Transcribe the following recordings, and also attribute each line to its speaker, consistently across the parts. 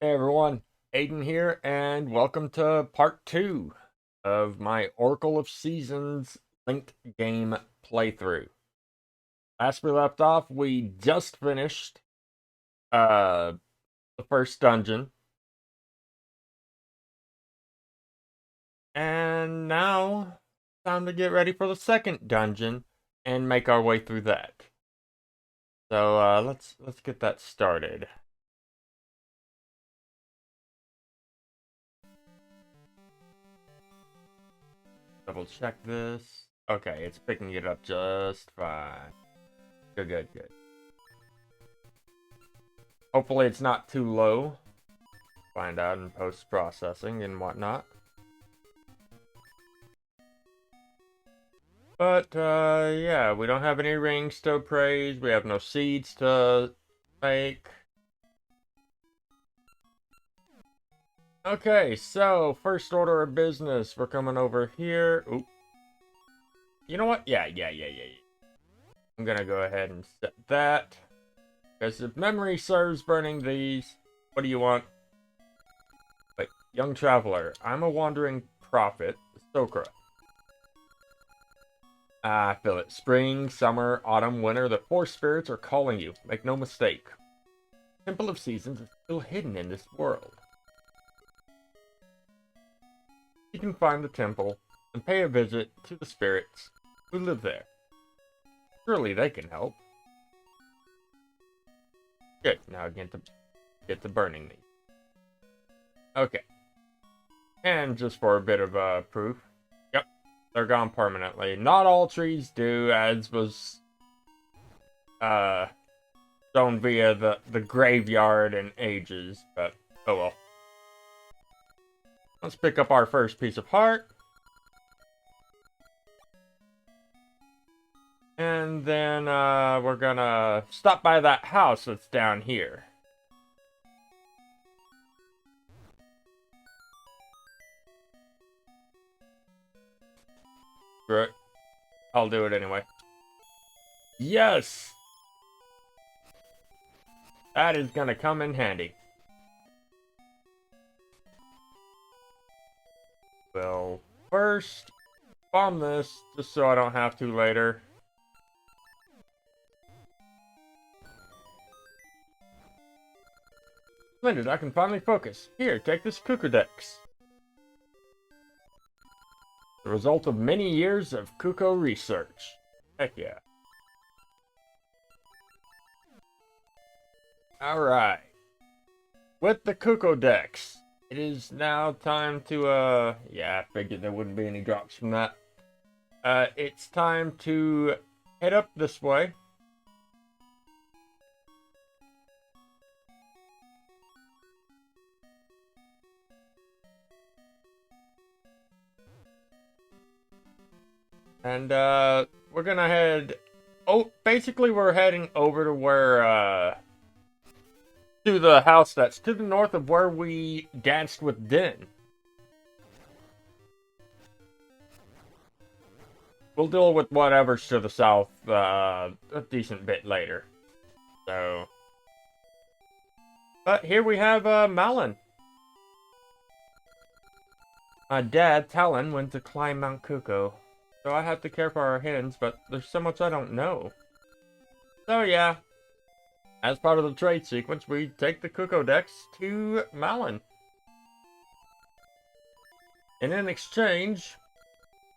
Speaker 1: Hey everyone, Aiden here, and welcome to part 2 of my Oracle of Seasons linked game playthrough. Last we left off, we just finished uh the first dungeon, and now time to get ready for the second dungeon and make our way through that. So let's get that started. Double check this. Okay, it's picking it up just fine. Good. Hopefully it's not too low. Find out in post-processing and whatnot. But, yeah, we don't have any rings to appraise. We have no seeds to make. Okay, so, first order of business. We're coming over here. Oop. You know what? Yeah. I'm gonna go ahead and set that. Because if memory serves burning these, what do you want? Wait, young traveler. I'm a wandering prophet, Sokra. I feel it. Spring, summer, autumn, winter, the four spirits are calling you. Make no mistake. Temple of Seasons is still hidden in this world. You can find the temple and pay a visit to the spirits who live there. Surely they can help. Good, now get to burning these. Okay. And just for a bit of proof. Yep, they're gone permanently. Not all trees do, as was shown via the graveyard and ages, but oh well. Let's pick up our first piece of heart. And then we're gonna stop by that house that's down here. Screw it. I'll do it anyway. Yes! That is gonna come in handy. Well, first, bomb this, just so I don't have to later. Splendid, I can finally focus. Here, take this Kukodex. The result of many years of Kuko research. Heck yeah. Alright. With the Kukodex, it is now time to, yeah, I figured there wouldn't be any drops from that. It's time to head up this way. And, we're gonna head... Oh, basically we're heading over to where, to the house that's to the north of where we danced with Din. We'll deal with whatever's to the south, a decent bit later. So... But here we have, Malin. My dad, Talon, went to climb Mount Kuko. So I have to care for our hens, but there's so much I don't know. So yeah, as part of the trade sequence, we take the Kukodex to Malin. And in exchange,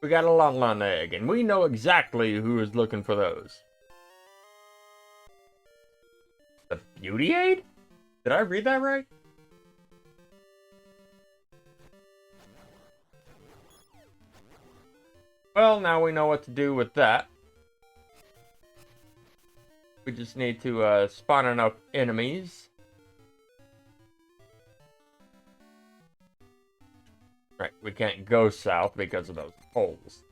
Speaker 1: we got a Lon egg, and we know exactly who is looking for those. The Beauty Aid? Did I read that right? Well, now we know what to do with that. We just need to spawn enough enemies. Right, we can't go south because of those holes.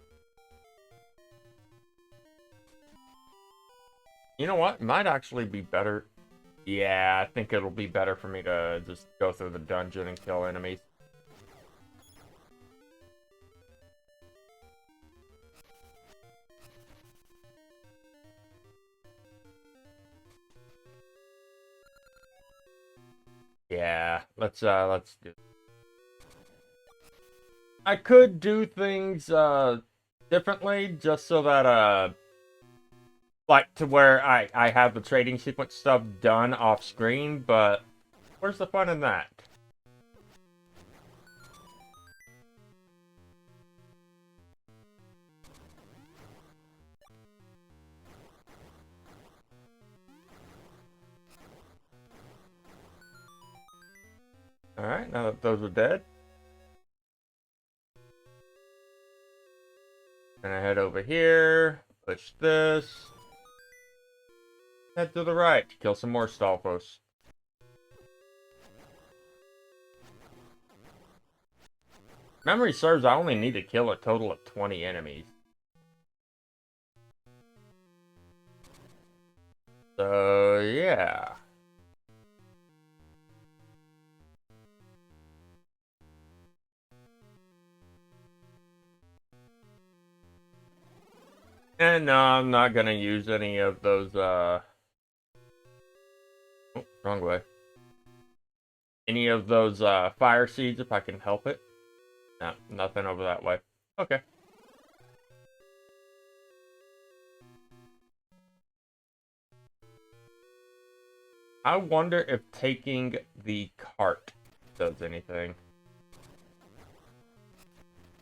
Speaker 1: You know what? It might actually be better. Yeah, I think it'll be better for me to just go through the dungeon and kill enemies. Yeah, let's do. I could do things differently just so that like to where I have the trading sequence stuff done off screen, but where's the fun in that? Alright, now that those are dead. Gonna head over here, push this. Head to the right, kill some more Stalfos. Memory serves, I only need to kill a total of 20 enemies. So, yeah. And no, I'm not gonna use any of those, oh, wrong way. Any of those, fire seeds if I can help it. No, nothing over that way. Okay. I wonder if taking the cart does anything.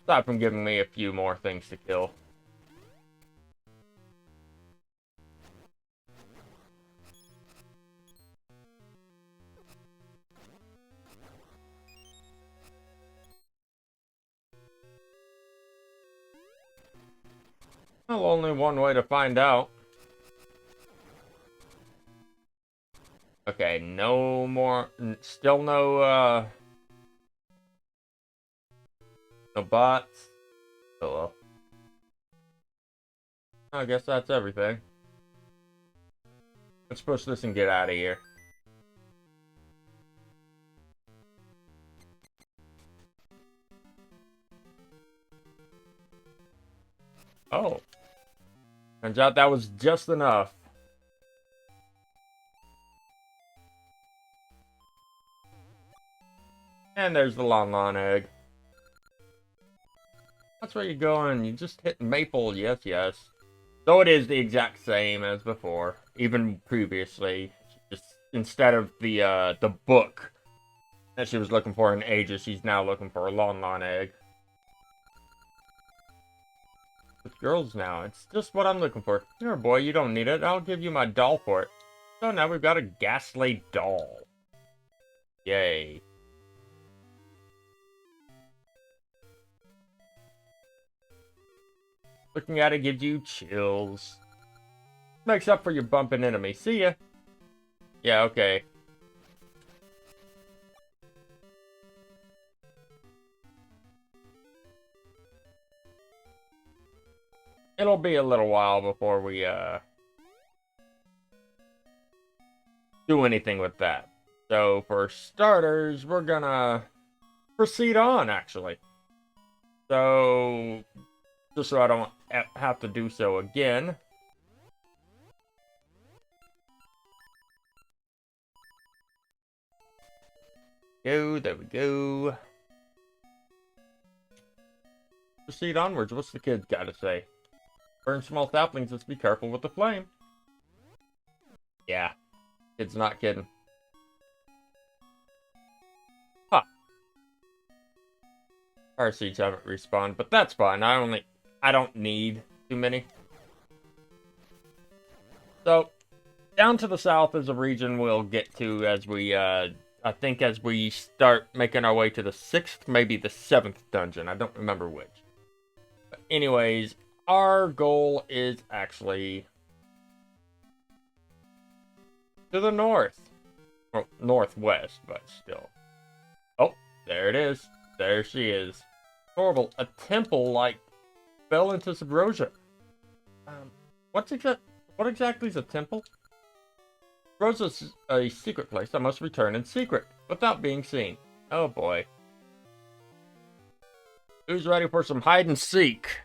Speaker 1: Aside from giving me a few more things to kill. Well, only one way to find out. Okay, no more, still no, no bots. Oh well. I guess that's everything. Let's push this and get out of here. Oh. Turns out that was just enough. And there's the Lon Lon egg. That's where you're going. You just hit maple. Yes, yes. Though it is the exact same as before. Even previously. Just instead of the book that she was looking for in ages, she's now looking for a Lon Lon egg. With girls now, it's just what I'm looking for. Here, boy, you don't need it. I'll give you my doll for it. So now we've got a Ghastly doll. Yay. Looking at it gives you chills. Makes up for your bumping enemy. See ya. Yeah, okay. It'll be a little while before we, do anything with that. So, for starters, we're gonna proceed on, actually. So, just so I don't have to do so again. Go, there we go. Proceed onwards. What's the kid gotta say? Burn small saplings, let's be careful with the flame. Yeah, kid's not kidding. Huh. Fire seeds haven't respawned, but that's fine. I don't need too many. So, down to the south is a region we'll get to as we, I think as we start making our way to the 6th, maybe the 7th dungeon. I don't remember which. But anyways, our goal is actually to the north. Well, northwest, but still. Oh, there it is. There she is. Horrible. A temple, like, fell into Subrosia. What exactly is a temple? Subrosa's a secret place I must return in secret, without being seen. Oh boy. Who's ready for some hide and seek?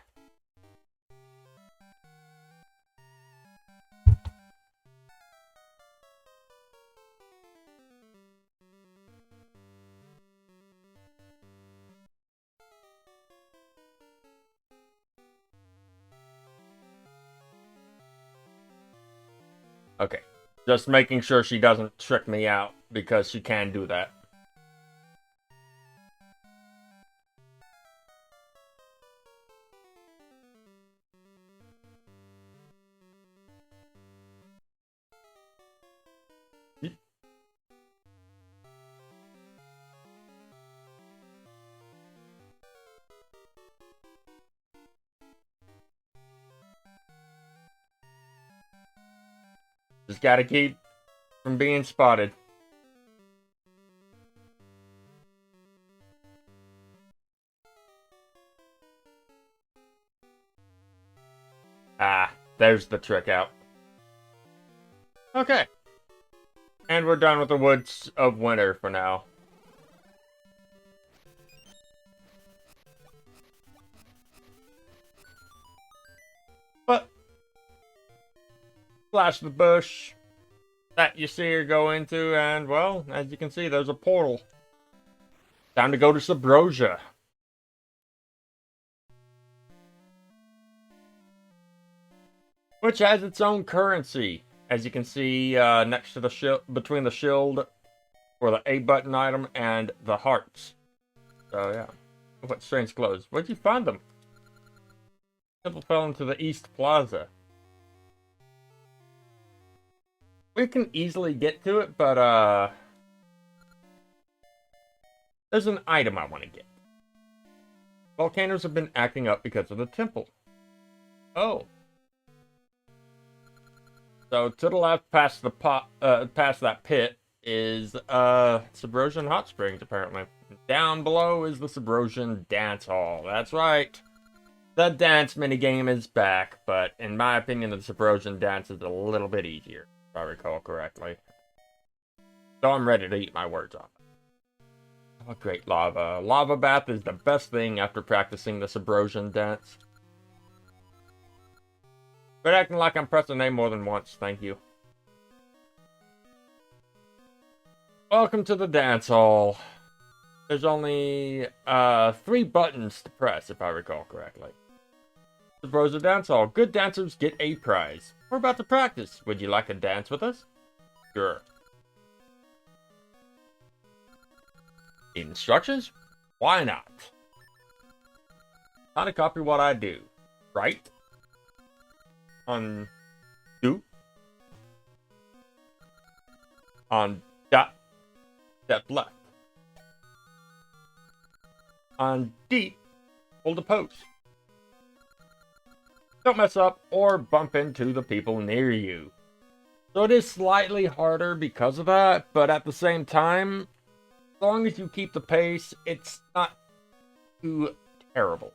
Speaker 1: Okay. Just making sure she doesn't trick me out, because she can do that. Just gotta keep from being spotted. Ah, there's the trick out. Okay. And we're done with the Woods of Winter for now. But flash the bush that you see her go into, and well, as you can see, there's a portal. Time to go to Subrosia. Which has its own currency. As you can see next to the shield, between the shield for the A button item and the hearts. So yeah. What strange clothes. Where'd you find them? Temple fell into the East Plaza. We can easily get to it, but there's an item I want to get. Volcanoes have been acting up because of the temple. Oh. So to the left, past the past that pit, is Subrosian Hot Springs. Apparently, down below is the Subrosian Dance Hall. That's right. The dance minigame is back, but in my opinion, the Subrosian dance is a little bit easier, if I recall correctly. So I'm ready to eat my words off. Oh, great lava! Lava bath is the best thing after practicing the Subrosian dance. But acting like I'm pressing A more than once, thank you. Welcome to the dance hall. There's only 3 buttons to press, if I recall correctly. Subrosia Dance Hall. Good dancers get a prize. We're about to practice. Would you like to dance with us? Sure. Instructions? Why not? How to copy what I do. Right? On do. On dot. Step left. On D, hold a pose. Don't mess up or bump into the people near you. So it is slightly harder because of that, but at the same time, as long as you keep the pace, it's not too terrible.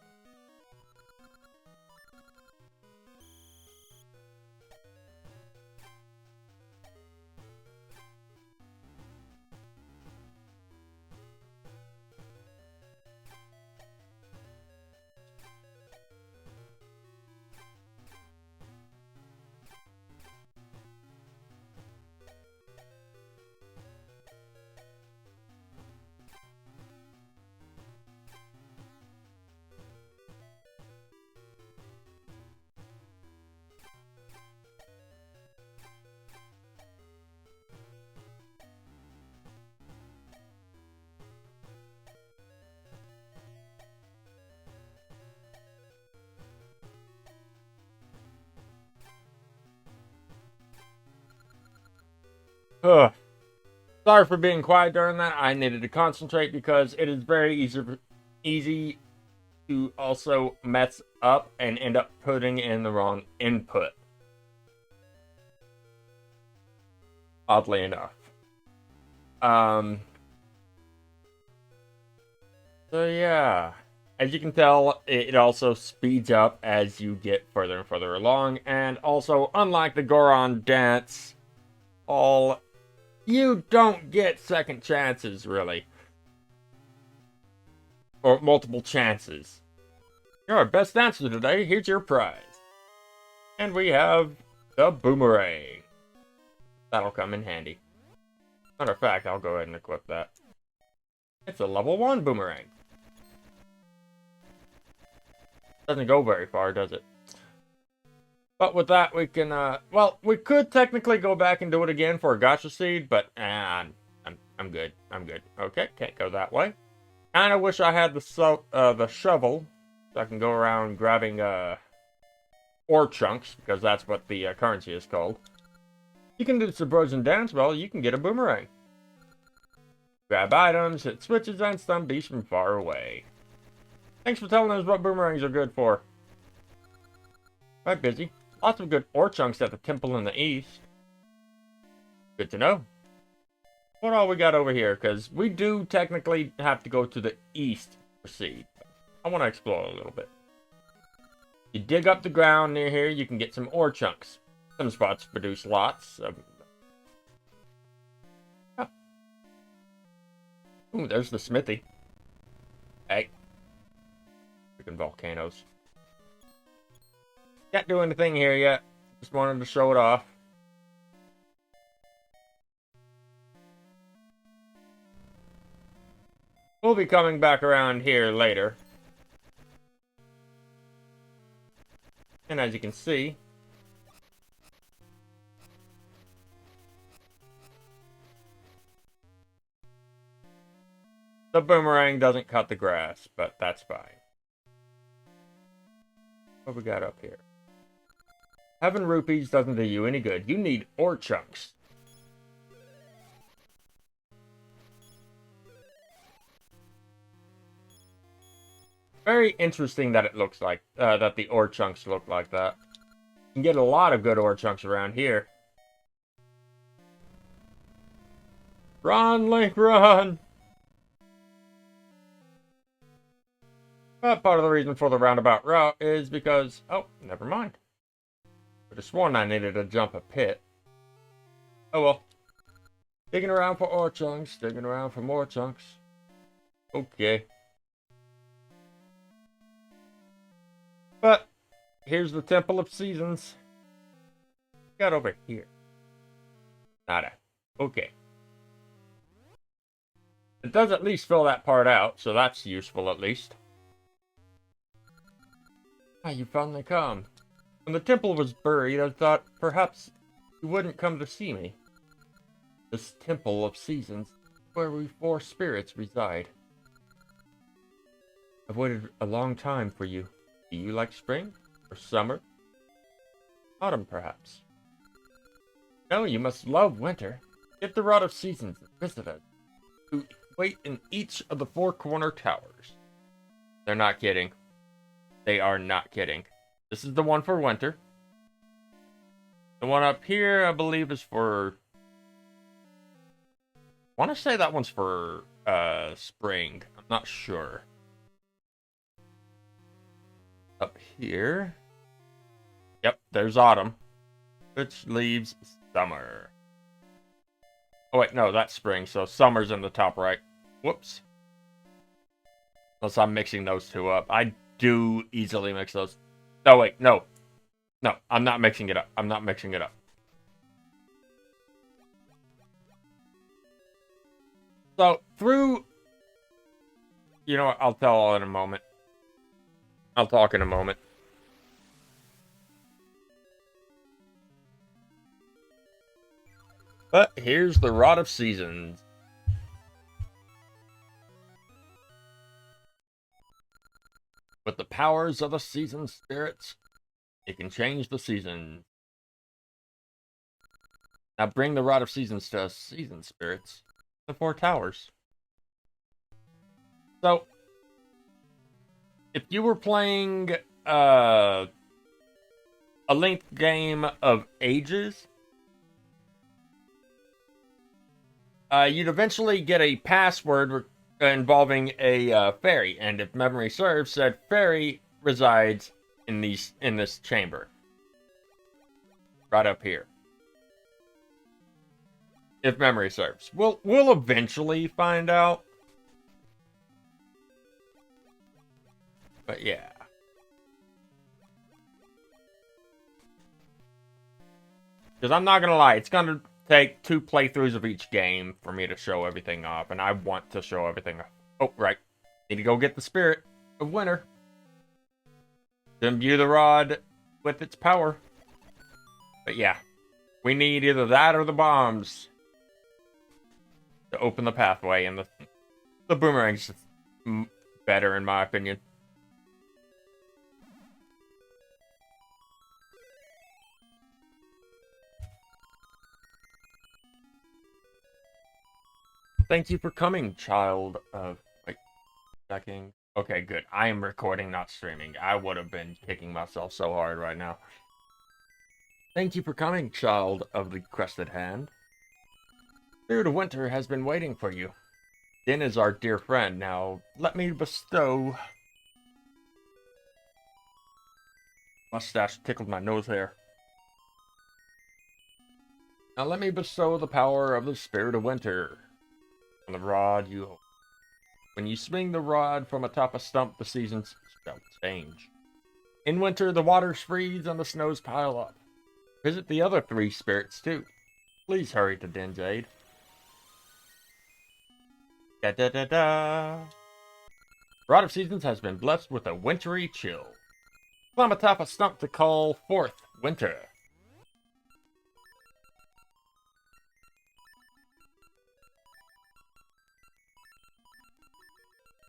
Speaker 1: Ugh. Sorry for being quiet during that. I needed to concentrate because it is very easy to also mess up and end up putting in the wrong input. Oddly enough. So yeah. As you can tell, it also speeds up as you get further and further along. And also, unlike the Goron dance, you don't get second chances, really. Or multiple chances. You're our best dancer today. Here's your prize. And we have the boomerang. That'll come in handy. Matter of fact, I'll go ahead and equip that. It's a level 1 boomerang. Doesn't go very far, does it? But with that, we can, well, we could technically go back and do it again for a gacha seed, but, I'm good. I'm good. Okay, can't go that way. Kinda wish I had the shovel, so I can go around grabbing, ore chunks, because that's what the currency is called. You can do the Subrosian dance, well, you can get a boomerang. Grab items, hit switches, and stun beasts from far away. Thanks for telling us what boomerangs are good for. Right, busy. Lots of good ore chunks at the temple in the east. Good to know. What all we got over here? Because we do technically have to go to the east to proceed. I want to explore a little bit. You dig up the ground near here, you can get some ore chunks. Some spots produce lots of... Oh. Ooh, there's the smithy. Hey. Freaking volcanoes. Can't do anything here yet. Just wanted to show it off. We'll be coming back around here later. And as you can see, the boomerang doesn't cut the grass, but that's fine. What we got up here? Having rupees doesn't do you any good. You need ore chunks. Very interesting that it looks like, that the ore chunks look like that. You can get a lot of good ore chunks around here. Run, Link, run! But part of the reason for the roundabout route is because... Oh, never mind. I could have sworn I needed to jump a pit. Oh well. Digging around for ore chunks, digging around for more chunks. Okay. But, here's the Temple of Seasons. Got over here. Nada. Okay. It does at least fill that part out, so that's useful at least. Ah, you finally come. When the temple was buried, I thought perhaps you wouldn't come to see me. This Temple of Seasons, where we four spirits reside. I've waited a long time for you. Do you like spring? Or summer? Autumn, perhaps? No, you must love winter. Get the Rod of Seasons and visit us. To wait in each of the four corner towers. They're not kidding. They are not kidding. This is the one for winter. The one up here, I believe, is for... I want to say that one's for spring. I'm not sure. Up here. Yep, there's autumn. Which leaves summer. Oh wait, no, that's spring, so summer's in the top right. Whoops. Unless I'm mixing those two up. I do easily mix those. Oh wait, no. No, I'm not mixing it up. I'm not mixing it up. So, through... You know what, I'll tell all in a moment. I'll talk in a moment. But here's the Rod of Seasons. With the powers of the season spirits, it can change the season. Now bring the Rod of Seasons to season spirits. The four towers. So, if you were playing a length game of Ages, you'd eventually get a password involving a fairy, and if memory serves, said fairy resides in this chamber, right up here. If memory serves, we'll eventually find out. But yeah. Because I'm not gonna lie, it's gonna take 2 playthroughs of each game for me to show everything off, and I want to show everything off. Oh, right. Need to go get the Spirit of Winter to imbue the rod with its power. But yeah, we need either that or the bombs to open the pathway, and the boomerang's just better in my opinion. Thank you for coming, child of... Wait, checking. Okay, good. I am recording, not streaming. I would have been kicking myself so hard right now. Thank you for coming, child of the crested hand. Spirit of Winter has been waiting for you. Din is our dear friend. Now, let me bestow... Mustache tickled my nose hair. Now let me bestow the power of the Spirit of Winter on the rod you hold. When you swing the rod from atop a stump, the seasons shall change. In winter, the waters freeze and the snows pile up. Visit the other 3 spirits, too. Please hurry to Din's aid. Da-da-da-da. Rod of Seasons has been blessed with a wintry chill. Climb atop a stump to call forth winter.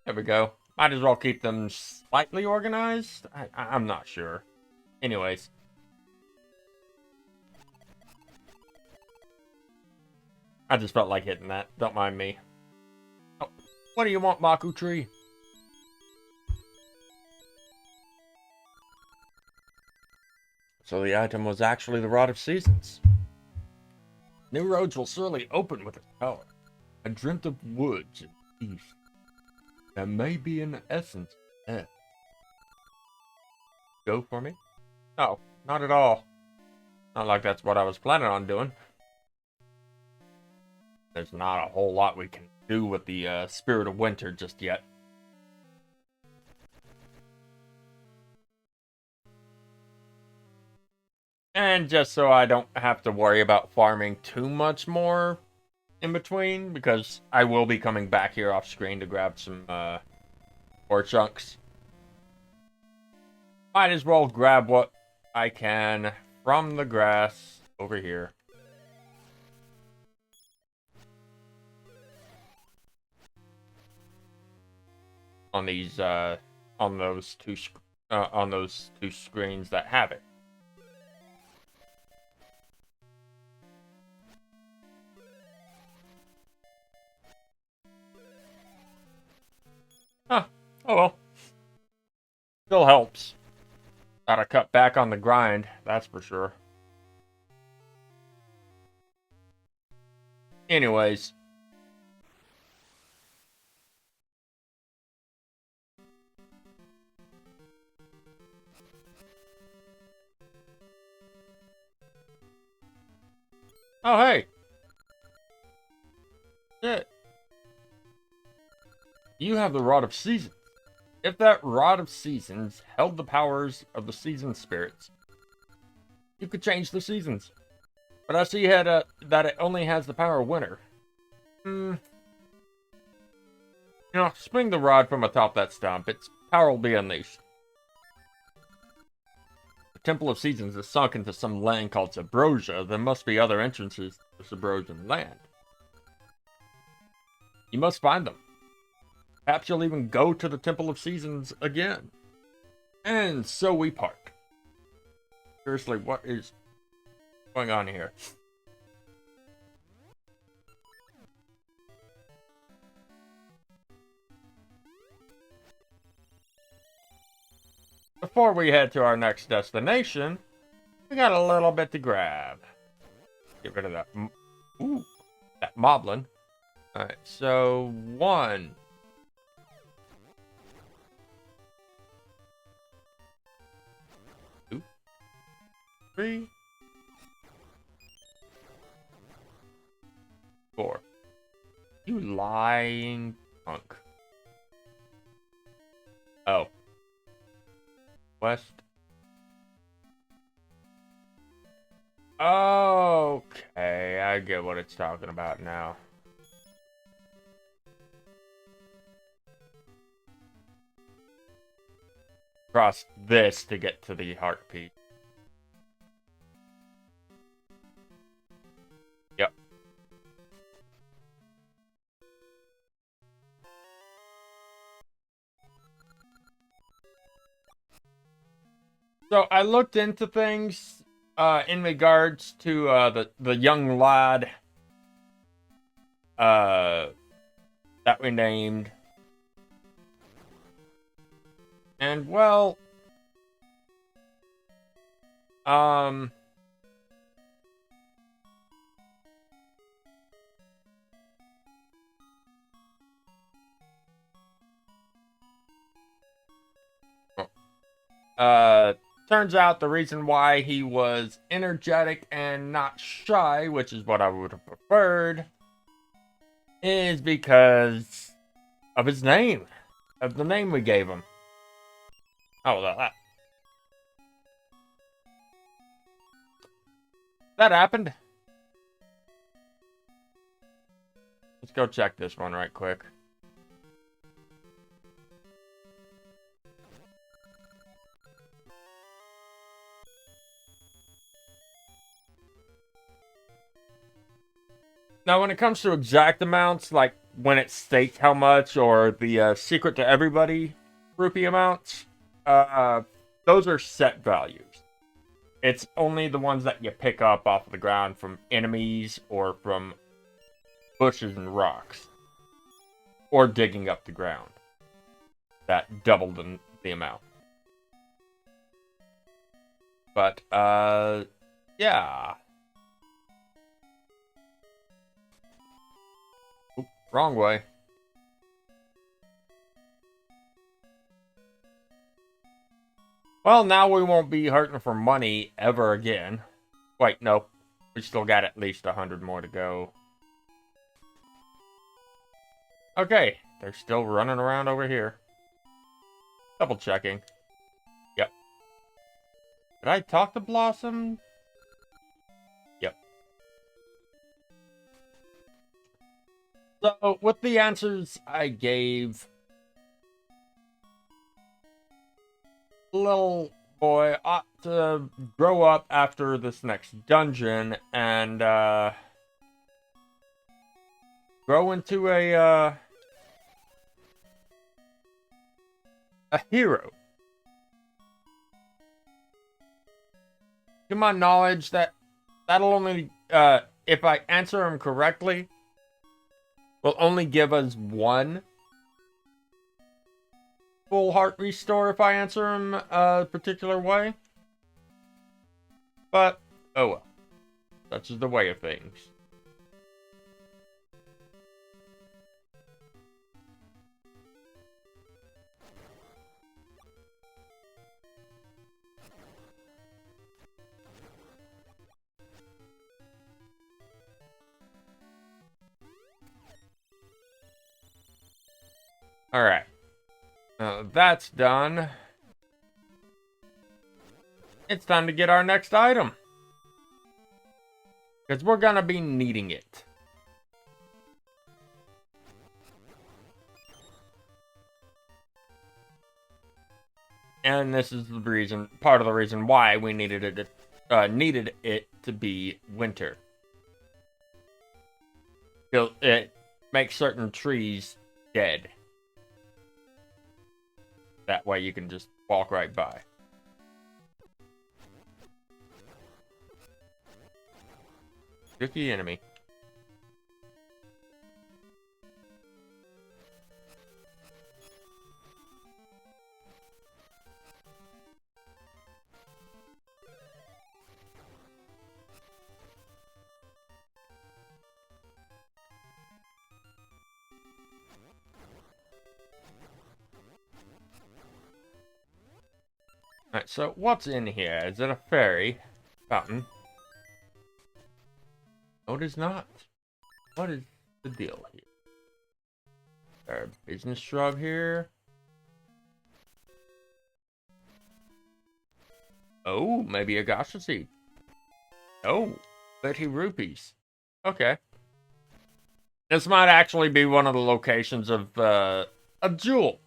Speaker 1: There we go. Might as well keep them slightly organized. I'm not sure. Anyways. I just felt like hitting that. Don't mind me. Oh, what do you want, Maku Tree? So the item was actually the Rod of Seasons. New roads will surely open with its power. I dreamt of woods and peace. That may be an essence of death. Go for me? No, not at all. Not like that's what I was planning on doing. There's not a whole lot we can do with the Spirit of Winter just yet. And just so I don't have to worry about farming too much more in between, because I will be coming back here off screen to grab some ore chunks. Might as well grab what I can from the grass over here. On these on those two screens that have it. Huh. Oh well. Still helps. Gotta cut back on the grind, that's for sure. Anyways. Oh, hey. Shit. You have the Rod of Seasons. If that Rod of Seasons held the powers of the season spirits, you could change the seasons. But I see that it only has the power of winter. You know, swing the rod from atop that stump. Its power will be unleashed. The Temple of Seasons is sunk into some land called Subrosia. There must be other entrances to Subrosian land. You must find them. Perhaps you'll even go to the Temple of Seasons again. And so we part. Seriously, what is going on here? Before we head to our next destination, we got a little bit to grab. Get rid of that. Ooh, that moblin. Alright, so 1. 2. 3. 4. You lying punk. Oh. West. Okay, I get what it's talking about now. Cross this to get to the heart piece. So I looked into things in regards to the young lad uh, that we named. And well, um, turns out the reason why he was energetic and not shy, which is what I would have preferred, is because of his name, of the name we gave him. Oh, that happened. Let's go check this one right quick. Now, when it comes to exact amounts, like when it states how much, or the secret to everybody rupee amounts, those are set values. It's only the ones that you pick up off the ground from enemies or from bushes and rocks, or digging up the ground, that double the amount. But, yeah. Oop, wrong way. Well, now we won't be hurting for money ever again. Wait, no. We still got at least 100 more to go. Okay, they're still running around over here. Double checking. Yep. Did I talk to Blossom? Yep. So, with the answers I gave, little boy ought to grow up after this next dungeon and, grow into a hero. To my knowledge, that'll only, if I answer him correctly, will only give us one full heart restore if I answer him a particular way. But, oh well. Such is the way of things. Alright. That's done. It's time to get our next item. Because we're gonna be needing it. And this is the reason, part of the reason why we needed it to be winter. It makes certain trees dead. That way you can just walk right by. Tricky enemy. Alright, so what's in here? Is it a fairy fountain? No, it is not. What is the deal here? Is there a business shrub here? Oh, maybe a gacha seed. Oh, 30 rupees. Okay. This might actually be one of the locations of a jewel.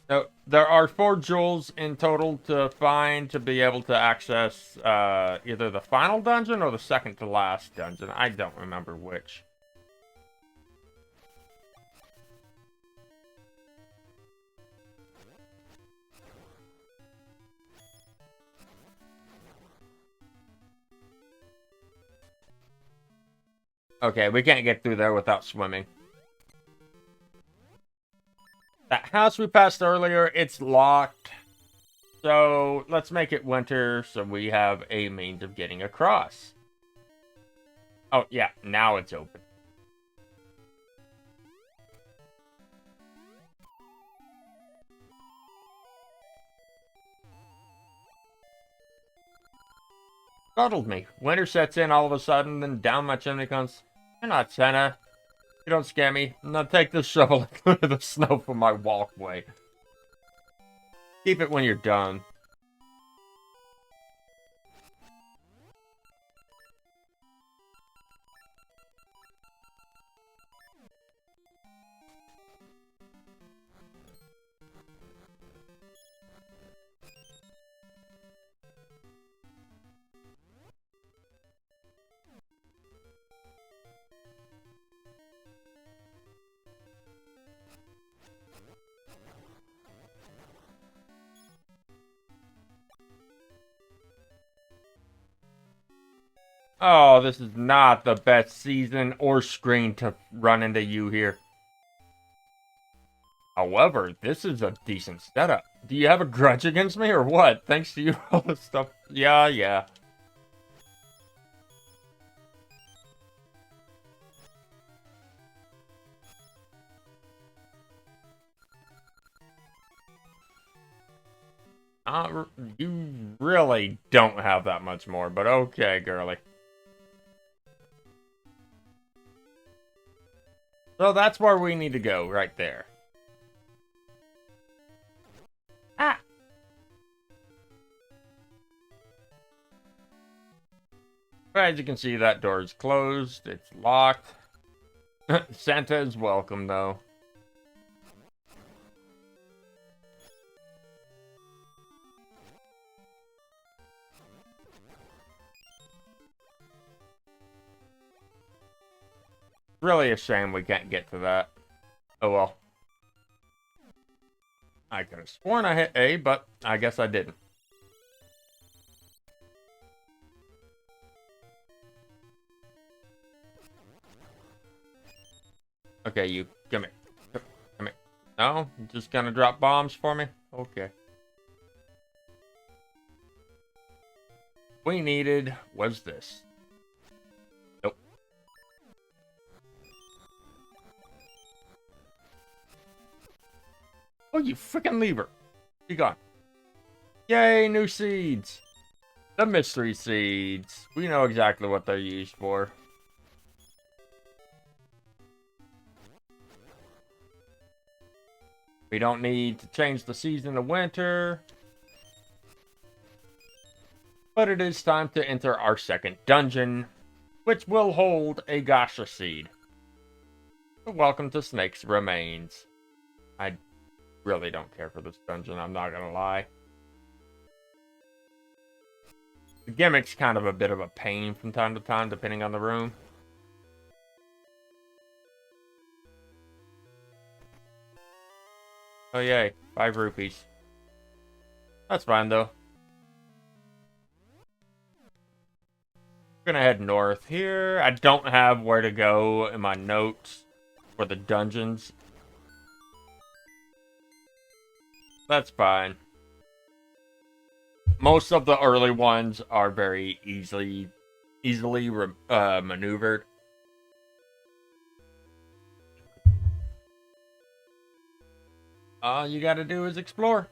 Speaker 1: So, there are 4 jewels in total to find to be able to access either the final dungeon or the second to last dungeon. I don't remember which. Okay, we can't get through there without swimming. That house we passed earlier, it's locked. So let's make it winter so we have a means of getting across. Oh, yeah, now it's open. Startled me. Winter sets in all of a sudden, then down my chimney comes. You're not Santa. You don't scare me. Now take this shovel and clear the snow from my walkway. Keep it when you're done. Oh, this is not the best season or screen to run into you here. However, this is a decent setup. Do you have a grudge against me or what? Thanks to you, all this stuff. Yeah. You really don't have that much more, but okay, girly. So that's where we need to go, right there. Ah! As you can see, that door is closed. It's locked. Santa is welcome, though. Really a shame we can't get to that. Oh well. I could have sworn I hit A, but I guess I didn't. Okay, you, come here. Come here. No? You're just gonna drop bombs for me? Okay. We needed was this. Nope. Oh, you freaking lever. Be gone. Yay, new seeds. The mystery seeds. We know exactly what they're used for. We don't need to change the season to winter. But it is time to enter our second dungeon, which will hold a Gasha seed. Welcome to Snake's Remains. I really don't care for this dungeon, I'm not gonna lie. The gimmick's kind of a bit of a pain from time to time, depending on the room. Oh yay, 5 rupees. That's fine though. Gonna head north here. I don't have where to go in my notes for the dungeons. That's fine. Most of the early ones are very easily maneuvered. All you gotta do is explore.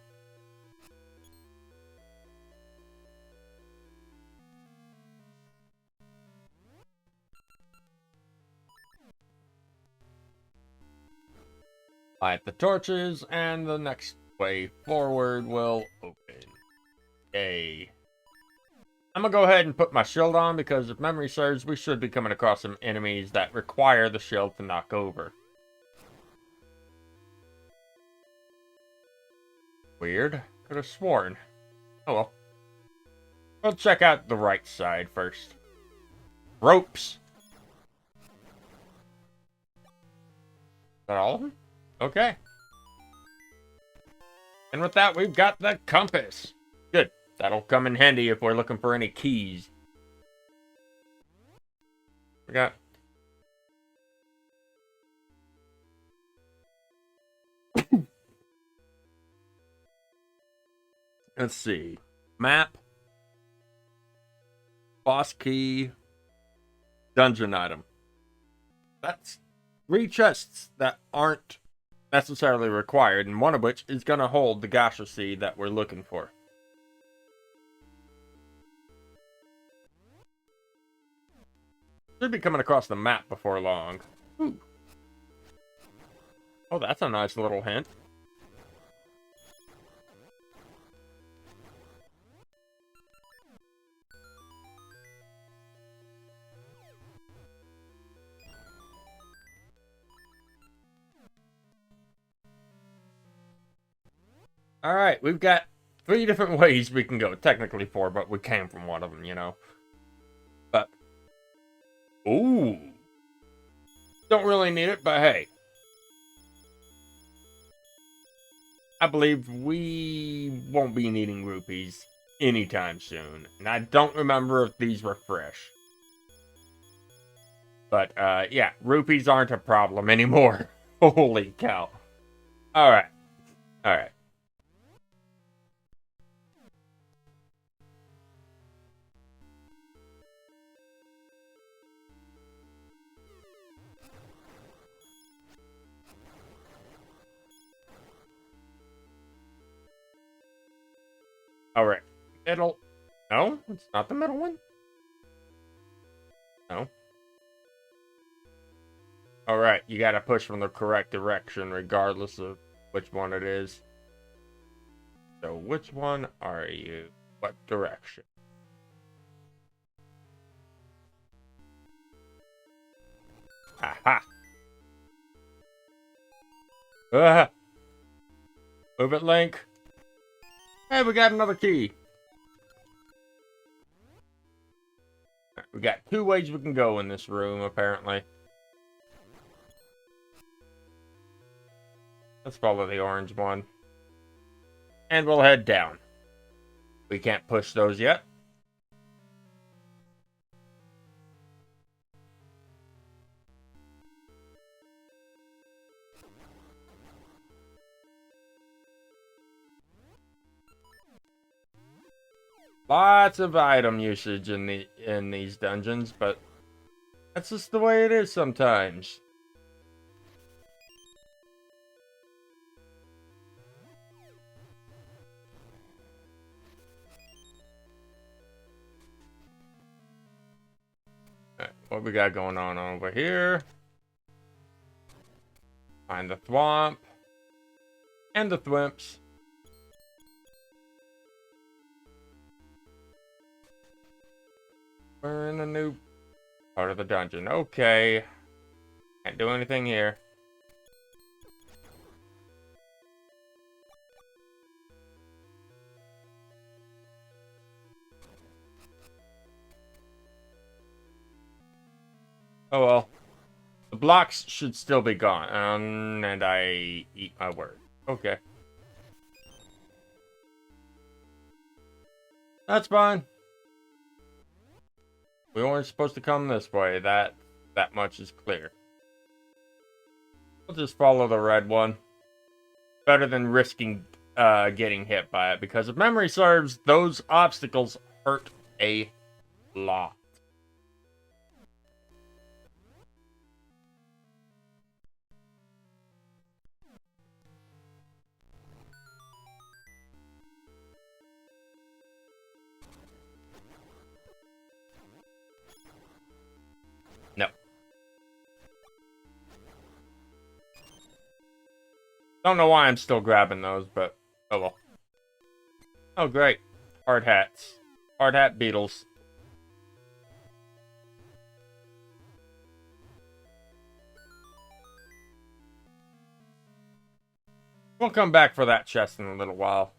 Speaker 1: Light the torches, and the next way forward will open. Yay. I'm gonna go ahead and put my shield on, because if memory serves, we should be coming across some enemies that require the shield to knock over. Weird. Could have sworn. Oh well. We'll check out the right side first. Ropes. Is that all of them? Okay. And with that, we've got the compass. Good. That'll come in handy if we're looking for any keys. We got Let's see. Map. Boss key. Dungeon item. That's 3 chests that aren't necessarily required, and one of which is going to hold the Gasha seed that we're looking for. Should be coming across the map before long. Ooh. Oh, that's a nice little hint. Alright, we've got 3 different ways we can go. Technically 4, but we came from one of them, you know. But, ooh. Don't really need it, but hey. I believe we won't be needing rupees anytime soon. And I don't remember if these were fresh. But, yeah, rupees aren't a problem anymore. Holy cow. Alright. Alright. Alright. Middle. No, it's not the middle one. No. Alright, you gotta push from the correct direction regardless of which one it is. So, which one are you? What direction? Aha! Ah! Move it, Link. Hey, we got another key. We got 2 ways we can go in this room, apparently. Let's follow the orange one. And we'll head down. We can't push those yet. Lots of item usage in these dungeons, but that's just the way it is sometimes. Alright, what we got going on over here? Find the thwomp and the thwimps. We're in a new part of the dungeon. Okay. Can't do anything here. Oh well. The blocks should still be gone. And I eat my word. Okay. That's fine. We weren't supposed to come this way. That much is clear. We'll just follow the red one. Better than risking getting hit by it. Because if memory serves, those obstacles hurt a lot. No. Don't know why I'm still grabbing those, but oh well. Oh great. Hard hats. Hard hat beetles. We'll come back for that chest in a little while.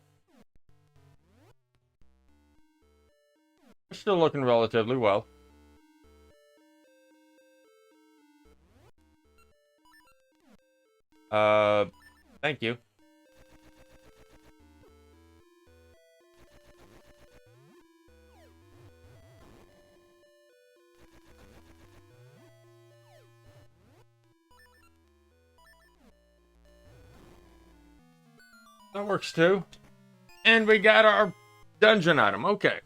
Speaker 1: We're still looking relatively well. Thank you. That works too. And we got our dungeon item. Okay.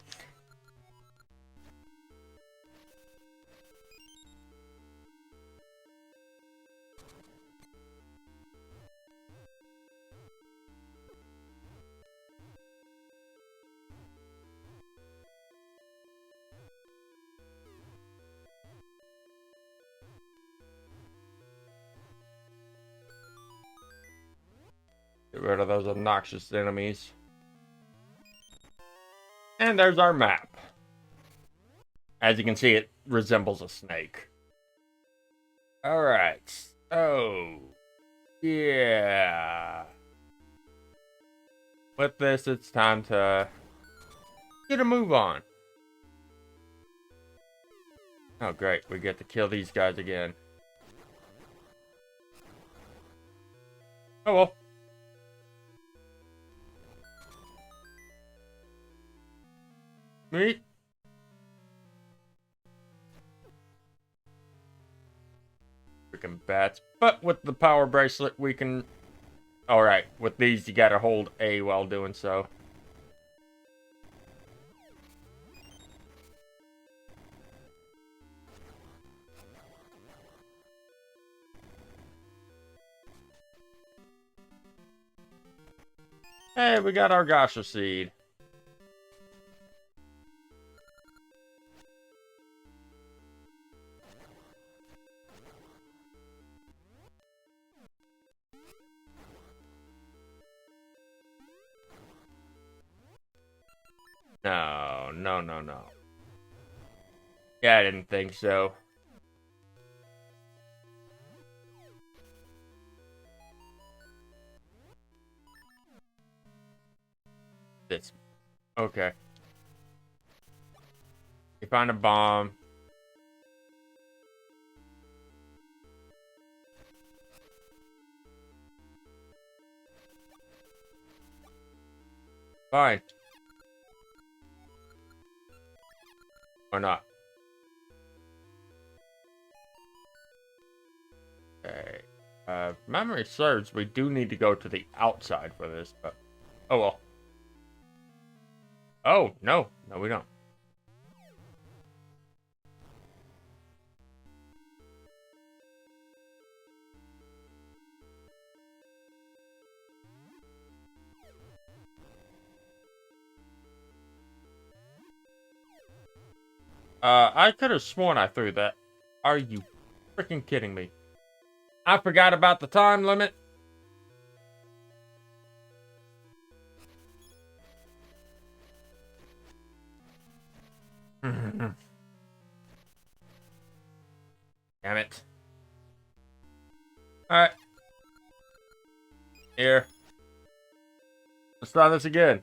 Speaker 1: Get rid of those obnoxious enemies. And there's our map. As you can see, it resembles a snake. Alright. Oh. Yeah. With this, it's time to get a move on. Oh, great. We get to kill these guys again. Oh, well. Meat. Freaking bats. But with the power bracelet, we can... Alright, with these, you gotta hold A while doing so. Hey, we got our Gasha seed. No, no, no, no. Yeah, I didn't think so. This. Okay. You find a bomb. Fine. Or not. Okay. If memory serves, we do need to go to the outside for this, but... Oh, well. Oh, no. No, we don't. I could have sworn I threw that. Are you freaking kidding me? I forgot about the time limit. Damn it. Alright. Here. Let's try this again.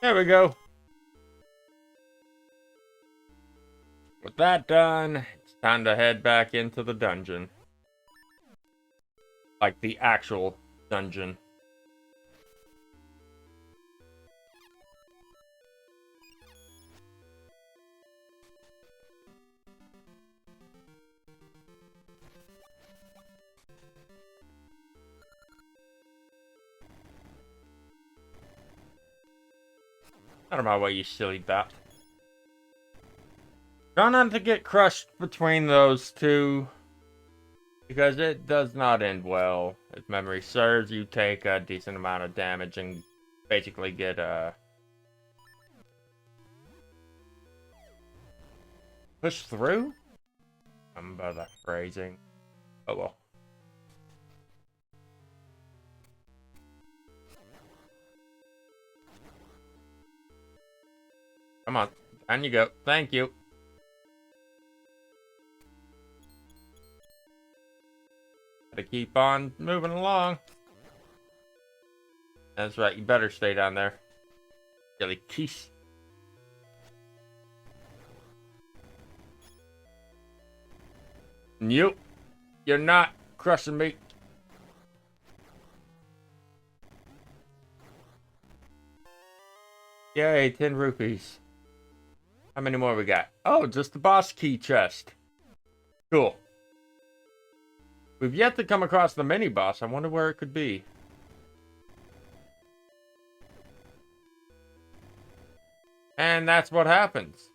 Speaker 1: There we go. With that done, it's time to head back into the dungeon. Like the actual dungeon. Out of my way, you silly bat. Try not to get crushed between those two, because it does not end well. If memory serves, you take a decent amount of damage and basically get pushed through? I'm about that phrasing. Oh well. Come on. And you go. Thank you. Gotta keep on moving along. That's right. You better stay down there. Silly keese. Nope. You're not crushing me. Yay, 10 rupees. How many more we got? Oh, just the boss key chest. Cool. We've yet to come across the mini boss. I wonder where it could be. And that's what happens.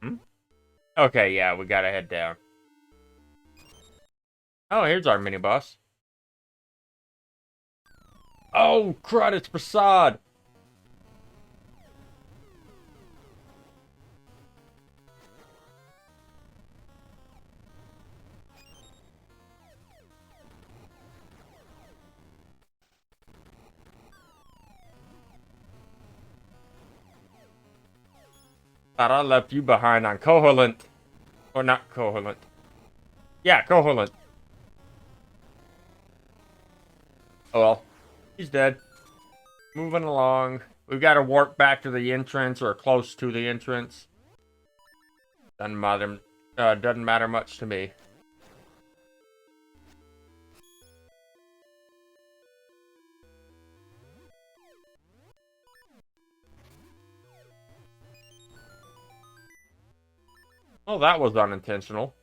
Speaker 1: Hmm? Okay, yeah, we gotta head down. Oh, here's our mini boss. Oh, crud, it's Prasad. Thought I left you behind on Koholint. Or not Koholint. Yeah, Koholint. Oh well. He's dead. Moving along. We've got to warp back to the entrance or close to the entrance. Doesn't matter much to me. Oh, that was unintentional.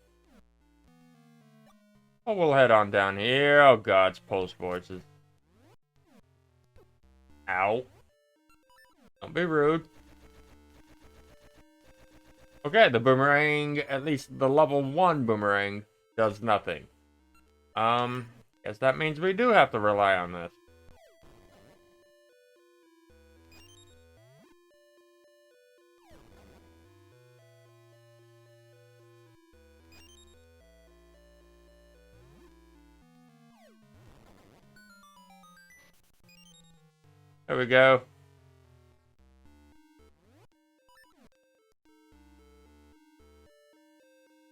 Speaker 1: Oh, we'll head on down here. Oh god, it's Pulse Voices. Ow. Don't be rude. Okay, the boomerang, at least the level 1 boomerang, does nothing. Guess that means we do have to rely on this. There we go.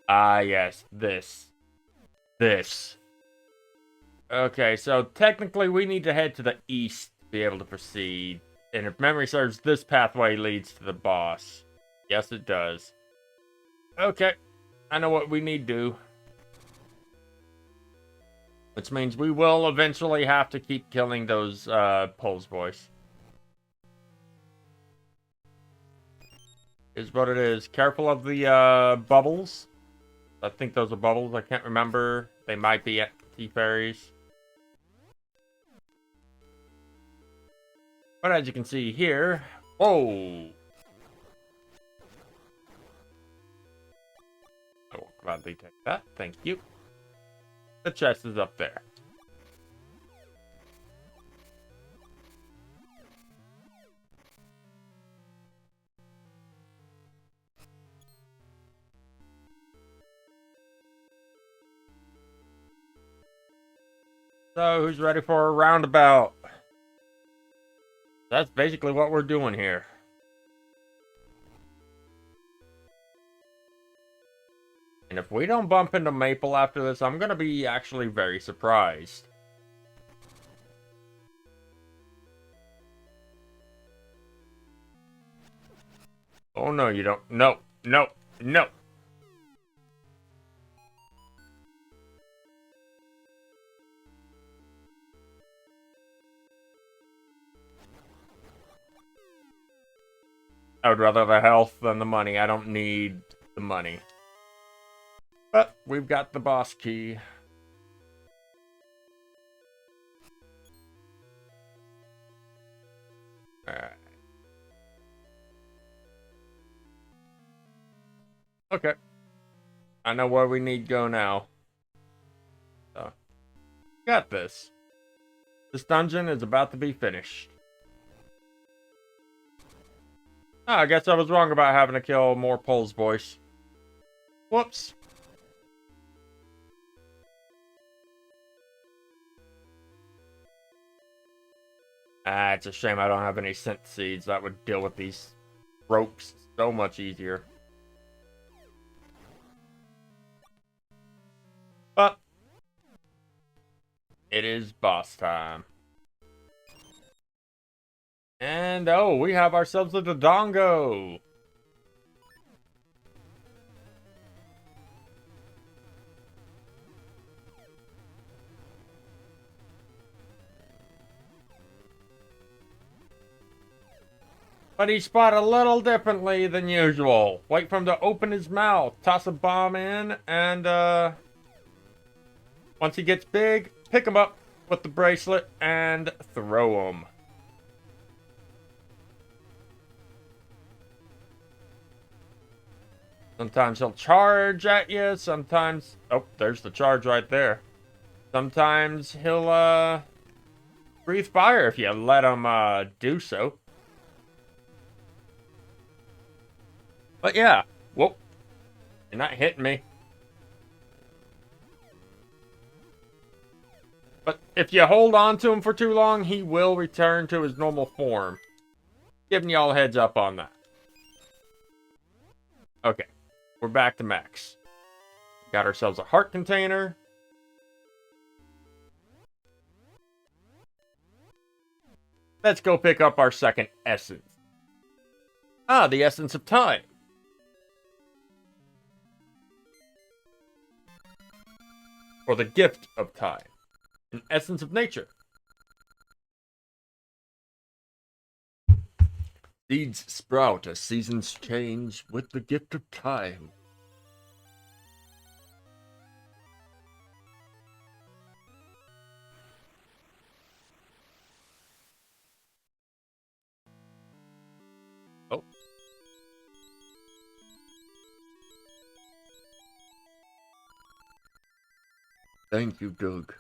Speaker 1: Ah, yes, this. This. Okay, so technically we need to head to the east to be able to proceed. And if memory serves, this pathway leads to the boss. Yes, it does. Okay, I know what we need to do. Which means we will eventually have to keep killing those Pulse Voice. Is what it is. Careful of the bubbles. I think those are bubbles. I can't remember. They might be T-Fairies. But as you can see here... Whoa! I will gladly take that. Thank you. The chest is up there. So, who's ready for a roundabout? That's basically what we're doing here. And if we don't bump into Maple after this, I'm gonna be actually very surprised. Oh no, you don't. No, no, no. I would rather the health than the money. I don't need the money. But we've got the boss key. Alright. Okay. I know where we need to go now. So, got this. This dungeon is about to be finished. Oh, I guess I was wrong about having to kill more Pulse Voice. Whoops. Ah, it's a shame I don't have any scent seeds. That would deal with these ropes so much easier. It is boss time. And, oh, we have ourselves a Dodongo. But he's spot a little differently than usual. Wait for him to open his mouth, toss a bomb in, and, once he gets big, pick him up with the bracelet and throw him. Sometimes he'll charge at you, sometimes... Oh, there's the charge right there. Sometimes he'll, breathe fire if you let him, do so. But yeah, whoa, you're not hitting me. But if you hold on to him for too long, he will return to his normal form. Giving y'all a heads up on that. Okay, we're back to max. Got ourselves a heart container. Let's go pick up our second essence. Ah, the essence of time. Or the gift of time. An essence of nature. Seeds sprout as seasons change with the gift of time. Oh. Thank you, Doug.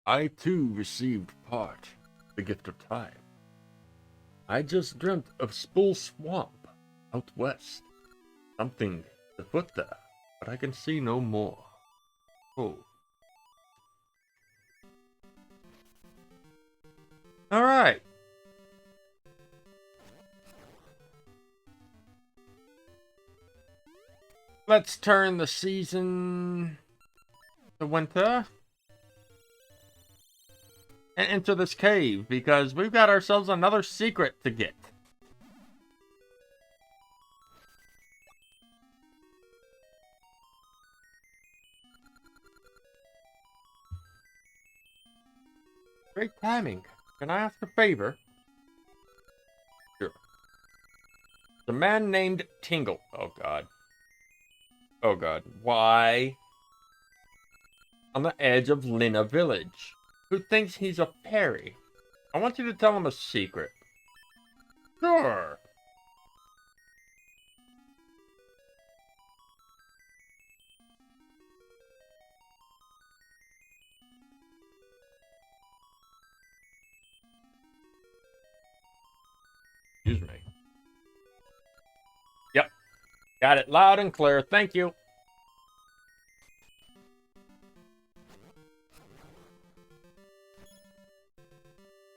Speaker 1: I too received part, the gift of time. I just dreamt of Spool Swamp, out west. Something afoot there, but I can see no more. Oh. Alright. Let's turn the season to winter. And enter this cave, because we've got ourselves another secret to get. Great timing. Can I ask a favor? Sure. The man named Tingle. Oh god. Oh god. Why? On the edge of Lina Village. Who thinks he's a fairy? I want you to tell him a secret. Sure. Excuse me. Yep. Got it loud and clear. Thank you.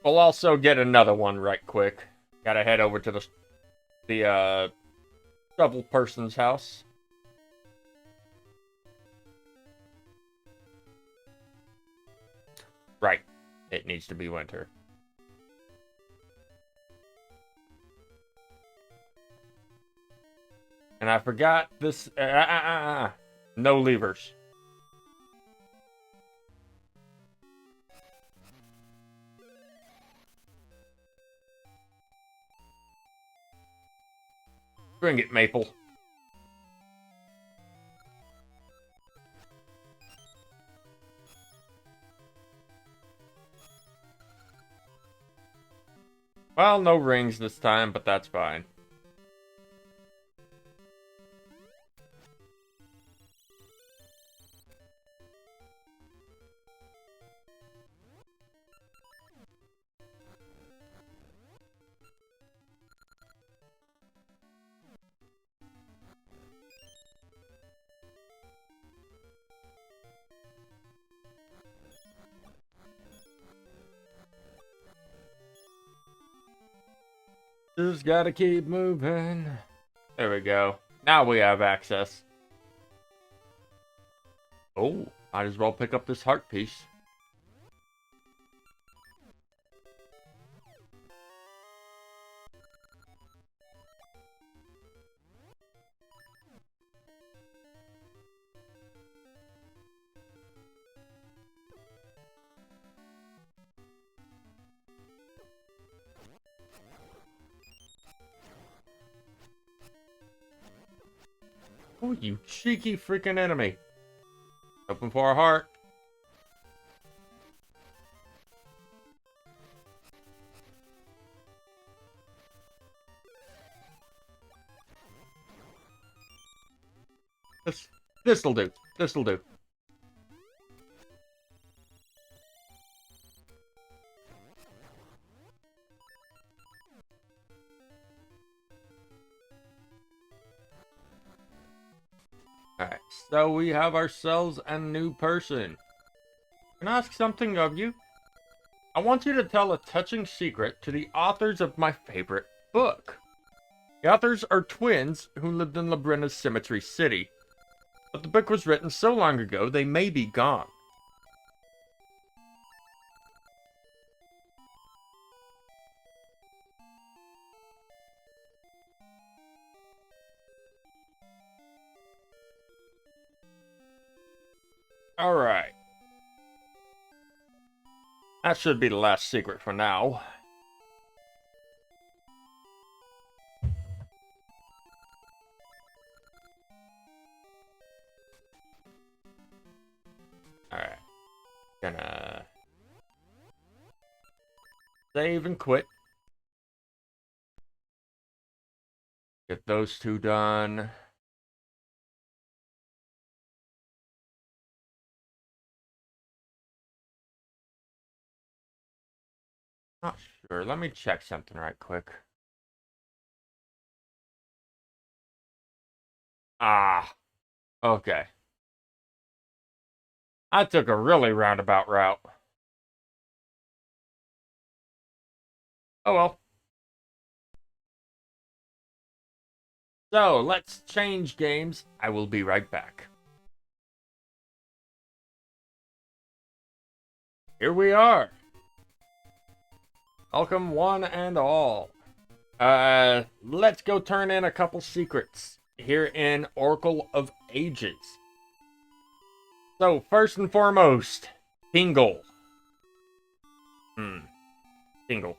Speaker 1: We'll also get another one right quick. Gotta head over to the shovel person's house. Right. It needs to be winter. And I forgot this. No levers. Bring it, Maple. Well, no rings this time, but that's fine. Just gotta keep moving. There we go. Now we have access. Oh, might as well pick up this heart piece. Oh, you cheeky freaking enemy. Open for a heart. This'll do. This'll do. Alright, so we have ourselves a new person. Can I ask something of you? I want you to tell a touching secret to the authors of my favorite book. The authors are twins who lived in Labrina's Cemetery City. But the book was written so long ago, they may be gone. Alright. That should be the last secret for now. Alright. Gonna save and quit. Get those two done. Not sure. Let me check something right quick. Ah. Okay. I took a really roundabout route. Oh well. So, let's change games. I will be right back. Here we are. Welcome one and all. Let's go turn in a couple secrets here in Oracle of Ages. So, first and foremost, Tingle. Tingle.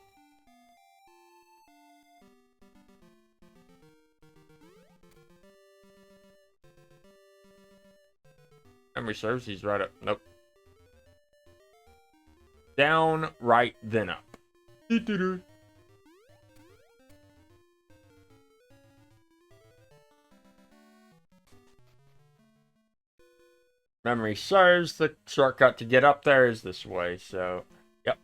Speaker 1: Memory serves, he's right up. Nope. Down, right, then up. Memory serves, the shortcut to get up there is this way, so, yep.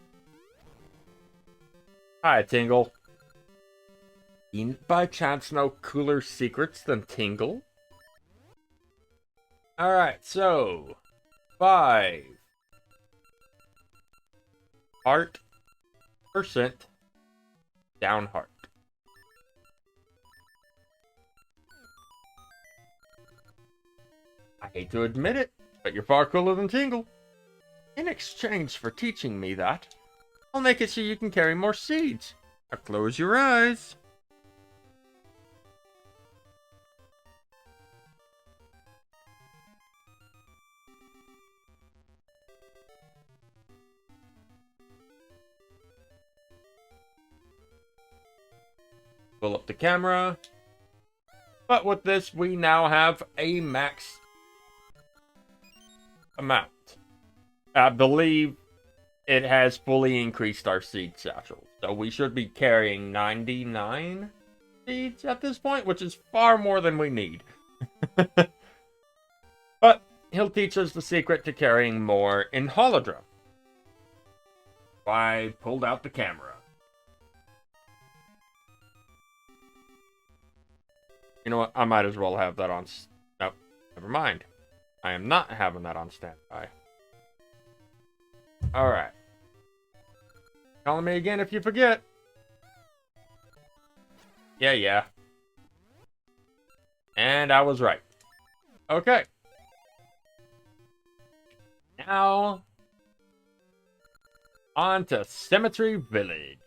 Speaker 1: Hi, Tingle. By chance no cooler secrets than Tingle? Alright, so 5 heart percent down heart. I hate to admit it, but you're far cooler than Tingle. In exchange for teaching me that, I'll make it so you can carry more seeds. Now close your eyes. Pull up the camera. But with this, we now have a max amount. I believe it has fully increased our seed satchel. So we should be carrying 99 seeds at this point, which is far more than we need. But he'll teach us the secret to carrying more in Holodrum. I pulled out the camera. You know what? I might as well have that on... Nope. Never mind. I am not having that on standby. Alright. Calling me again if you forget. Yeah. And I was right. Okay. Now... on to Cemetery Village.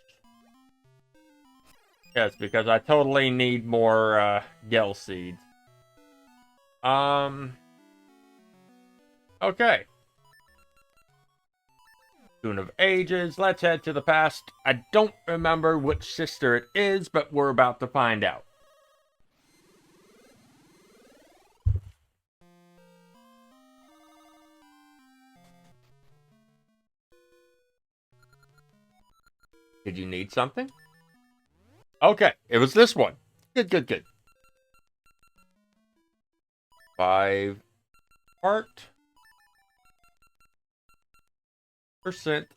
Speaker 1: Yes, because I totally need more, Gel seeds. Okay. Tune of Ages. Let's head to the past. I don't remember which sister it is, but we're about to find out. Did you need something? Okay, it was this one. Good. 5 heart %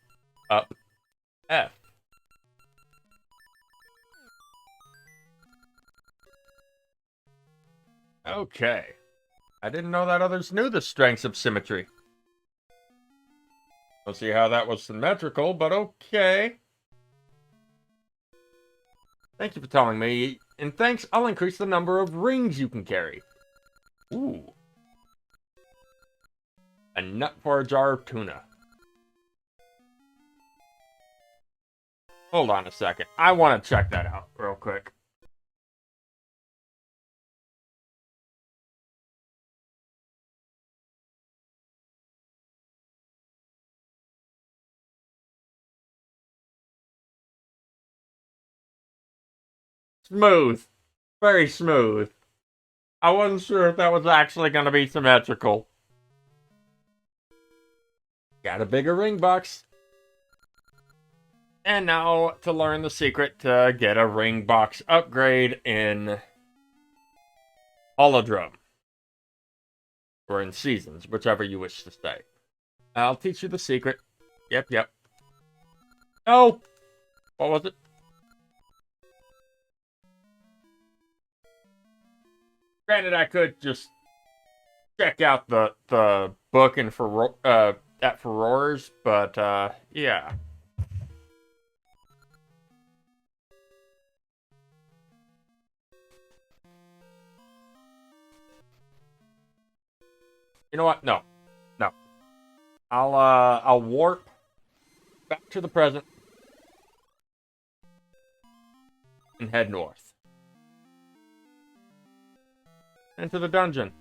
Speaker 1: up F. Okay. I didn't know that others knew the strengths of symmetry. Don't see how that was symmetrical, but okay. Thank you for telling me, and thanks, I'll increase the number of rings you can carry. Ooh. A nut for a jar of tuna. Hold on a second. I want to check that out real quick. Smooth. Very smooth. I wasn't sure if that was actually going to be symmetrical. Got a bigger ring box. And now to learn the secret to get a ring box upgrade in Holodrum. Or in Seasons, whichever you wish to say. I'll teach you the secret. Yep. Oh! What was it? Granted, I could just check out the book and at Furor's, but yeah. You know what? No. I'll warp back to the present and head north into the dungeon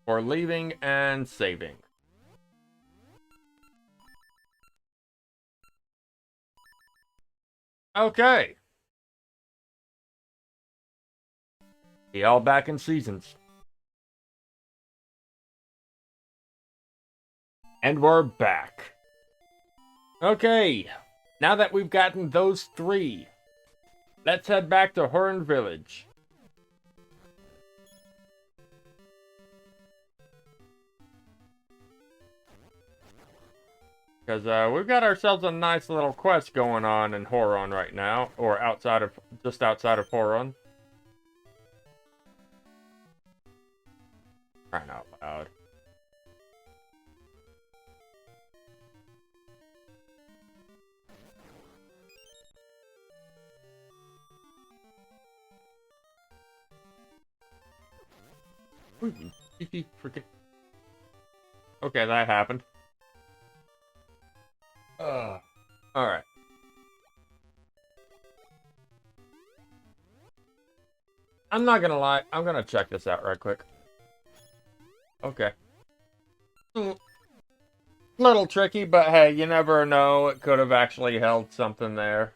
Speaker 1: for leaving and saving. Okay. Be all back in Seasons. And we're back. Okay, now that we've gotten those 3, let's head back to Horn Village. Because we've got ourselves a nice little quest going on in Horon right now, or just outside of Horon. Crying out loud. Freaking. Okay, that happened. Alright. I'm not gonna lie, I'm gonna check this out right quick. Okay. Little tricky, but hey, you never know. It could have actually held something there.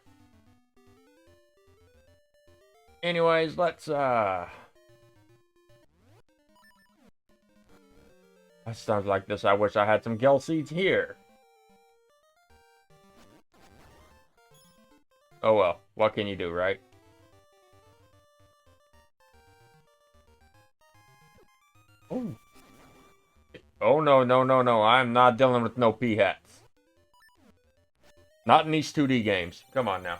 Speaker 1: Anyways, let's, That sounds like this. I wish I had some Gel Seeds here. Oh well, what can you do, right? Oh. Oh no, I'm not dealing with no P-hats. Not in these 2D games. Come on now.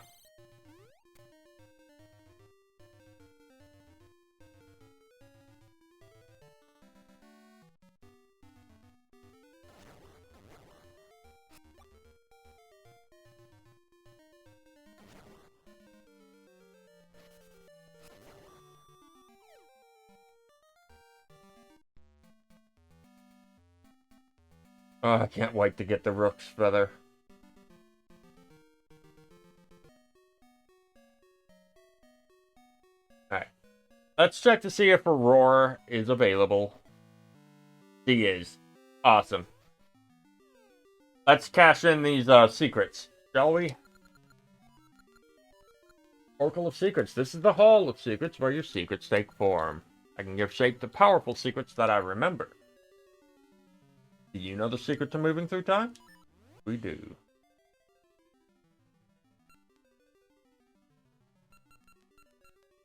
Speaker 1: Oh, I can't wait to get the Rook's Feather. Alright. Let's check to see if Aurora is available. She is. Awesome. Let's cash in these secrets, shall we? Oracle of Secrets. This is the Hall of Secrets where your secrets take form. I can give shape to powerful secrets that I remember. Do you know the secret to moving through time? We do.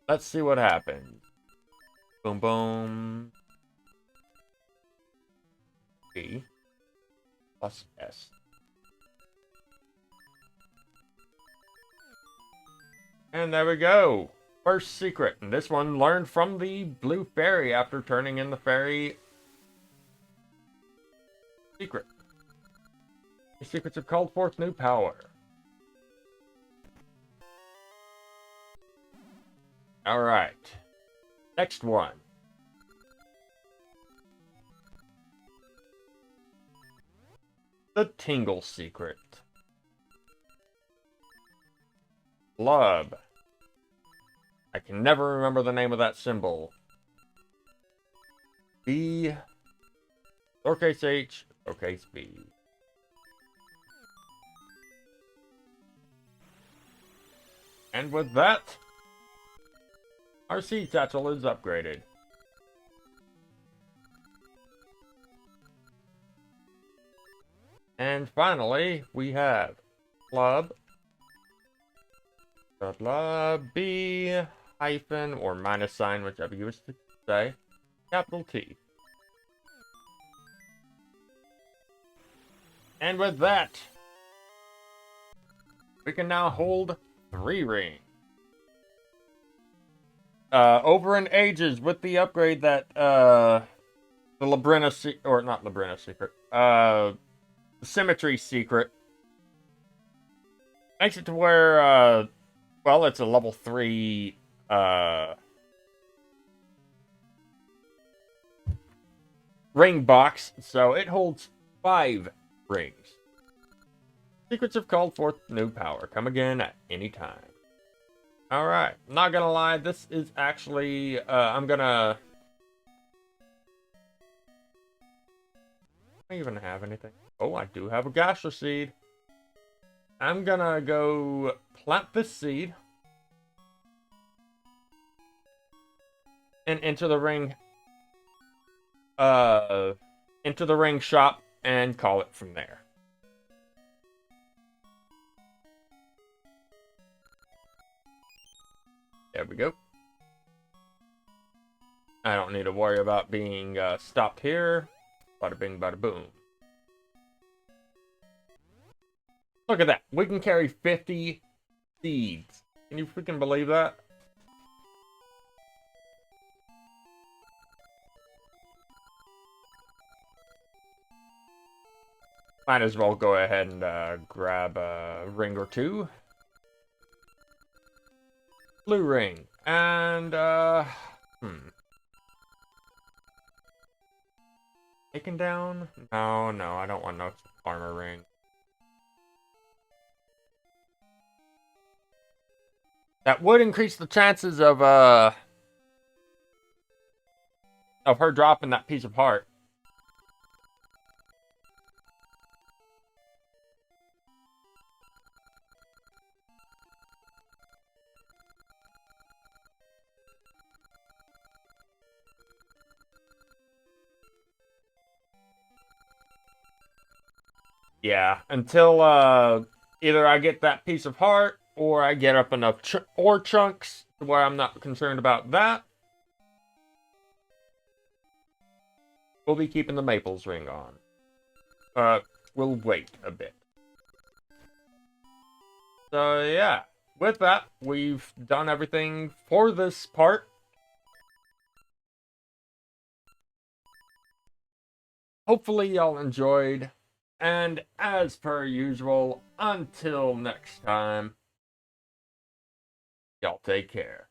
Speaker 1: Let's see what happens. Boom, boom. B plus S. And there we go. First secret. And this one learned from the blue fairy after turning in the fairy secret. The secrets have called forth new power. Alright. Next one. The Tingle Secret. Blub. I can never remember the name of that symbol. B. Lowercase h, lowercase b. And with that, our seed satchel is upgraded. And finally, we have Club. B hyphen or minus sign, whichever you wish to say, capital T. And with that, we can now hold 3 rings. Over in ages with the upgrade that the Labrina or not Labrina secret, the Symmetry secret makes it to where well, it's a level 3 ring box, so it holds 5 rings. Secrets have called forth new power. Come again at any time. Alright, not gonna lie, this is actually, I'm gonna... Do I even have anything? Oh, I do have a Gasha seed. I'm gonna go plant this seed and enter the ring shop and call it from there. There we go. I don't need to worry about being stopped here. Bada bing, bada boom. Look at that. We can carry 50 seeds. Can you freaking believe that? Might as well go ahead and grab a ring or 2. Blue ring. And, Taken down? No, I don't want no armor ring. That would increase the chances of her dropping that piece of heart. Yeah, until either I get that piece of heart or I get up enough ore chunks where I'm not concerned about that. We'll be keeping the Maples ring on. We'll wait a bit. So yeah, with that, we've done everything for this part. Hopefully y'all enjoyed. And as per usual, until next time, y'all take care.